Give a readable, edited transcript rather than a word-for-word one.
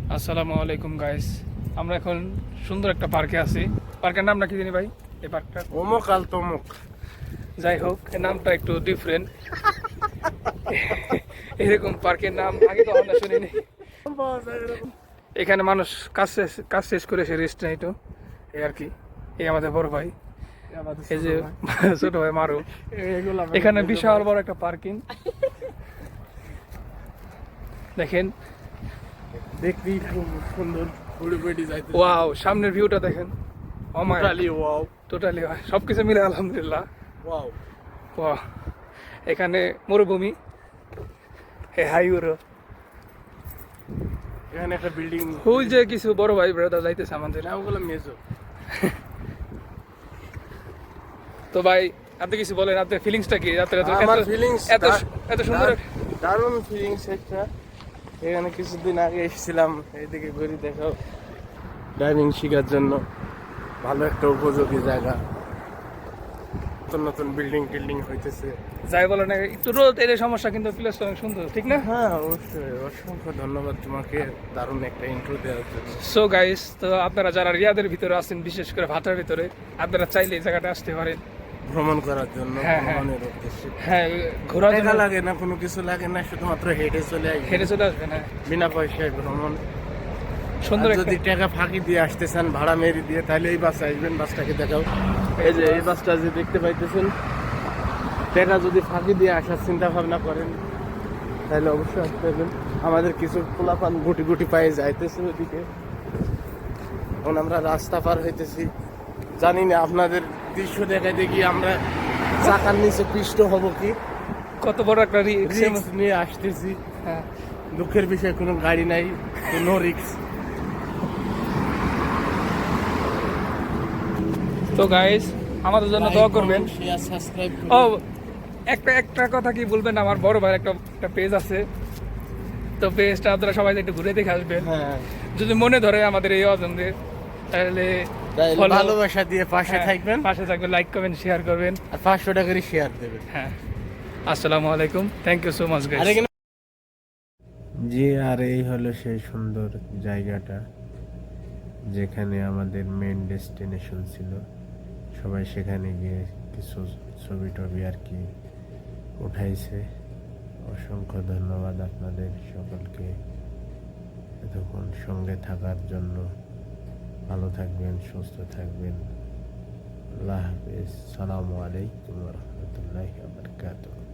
আসসালামু আলাইকুম গাইস। আমরা এখন সুন্দর একটা পার্কে আছি। পার্কের নাম কি জানি ভাই? এই পার্কটা অমুক আল তমুক। যাই হোক, এই নামটা একটু ডিফারেন্ট। এরকম পার্কের নাম আগে কখনো শুনিনি। এখানে মানুষ কাজ শেষ করে সে রেস্ট নেয়, তো এই আর কি। এই আমাদের বড় ভাই, এই যে ছোট ভাই মারু। এখানে বিশাল বড় একটা পার্কিং দেখেন। দেখতেই খুব সুন্দর পরিবেটি যাইতে। ওয়াও, সামনের ভিউটা দেখেন। ও মাই, টোটালি ওয়াও। টোটালি সবকিছু মিলে আলহামদুলিল্লাহ। ওয়াও। বাহ, এখানে মরুভূমি, হাইউরো। এখানে একটা বিল্ডিং। ওই যে কিছু বড় ভাই ব্রাদার যাইতেছে আমাদের। ওগুলো মেজো। তো ভাই, আপনি কিছু বলেন, আপনার ফিলিংসটা কি? আমার ফিলিংস এত সুন্দর। দারুণ ফিলিংস একটা। এখানে কিছুদিন আগে এসেছিলাম, এইদিকে ঘুরে দেখাও ড্রাইভিং শেখার জন্য। ভালো একটা উপযোগী জায়গা। নতুন নতুন বিল্ডিং টিল্ডিং হইতেছে। যাই বলেন না, একটু রোদ এর সমস্যা, কিন্তু প্লেসটা অনেক সুন্দর, ঠিক না? হ্যাঁ অবশ্যই, অসংখ্য ধন্যবাদ তোমাকে দারুণ একটা ইন্ট্রো দেওয়ার জন্য। সো গাইস, তো আপনারা যারা রিয়াদের ভিতরে আছেন, বিশেষ করে ভাটার ভিতরে, আপনারা চাইলে এই জায়গাটা আসতে পারেন ভ্রমণ করার জন্য, হ্যাঁ, ভ্রমণের উদ্দেশ্যে। হ্যাঁ, ঘোরার টাকা জন্য লাগে না, কোনো কিছু লাগে না, শুধুমাত্র হেঁটে চলে আসবে। হেঁটে চলে আসবেন। হ্যাঁ, বিনা পয়সায় ভ্রমণ। সুন্দর আর একটা। যদি টাকা ফাঁকি দিয়ে আসতে চান, ভাড়া মেরে দিয়ে, তাহলে এই বাসে আসবেন। বাসটাকে দেখাও, এই যে এই বাসটা যে দেখতে পাইতেছেন। টাকা যদি ফাঁকি দিয়ে আসার চিন্তা ভাবনা করেন, তাহলে অবশ্যই আসতে পারবেন। আমাদের কিছু পোলাপান গুটি গুটি পায়ে যাইতেছে ওইদিকে। এখন আমরা রাস্তা পার হইতেছি, জানি না আপনাদের দৃশ্য দেখাইতে গিয়ে আমরা চাকার নিচে পিষ্ট হব কি। কত বড় একটা রিক্স নিয়ে আসতেছি। হ্যাঁ, দুঃখের বিষয় কোনো গাড়ি নাই, নো রিক্স। তো গাইস, আমাদের জন্য দোয়া করবেন। শেয়ার, সাবস্ক্রাইব ও, একটা কথা কি বলবেন, আমার বড় ভাইয়ের একটা পেজ আছে, তো পেজটা আপনারা সবাই একটু ঘুরে দেখে আসবেন। হ্যাঁ, যদি মনে ধরে আমাদের এই অজনদের, তাহলে follow- ভালোবাসা দিয়ে পাশে হ্যাঁ, থাকবেন। পাশে থাকবেন, লাইক করবেন, শেয়ার করবেন। আর 500 টাকা করে শেয়ার দেবেন। হ্যাঁ, আসসালামু আলাইকুম, thank you so much guys. জি, আর এই হলো সেই সুন্দর জায়গাটা যেখানে আমাদের মেন ডেস্টিনেশন ছিল। সবাই সেখানে গিয়ে কিছু ছবি টবি আর কি উঠাইছে। অসংখ্য ধন্যবাদ আপনাদের সকলকে এতক্ষণ সঙ্গে থাকার জন্য। ভালো থাকবেন, সুস্থ থাকবেন। আল্লাহ হাফেজ। সালামু আলাইকুম ওয়া রাহমাতুল্লাহি ওয়া বারাকাতুহু।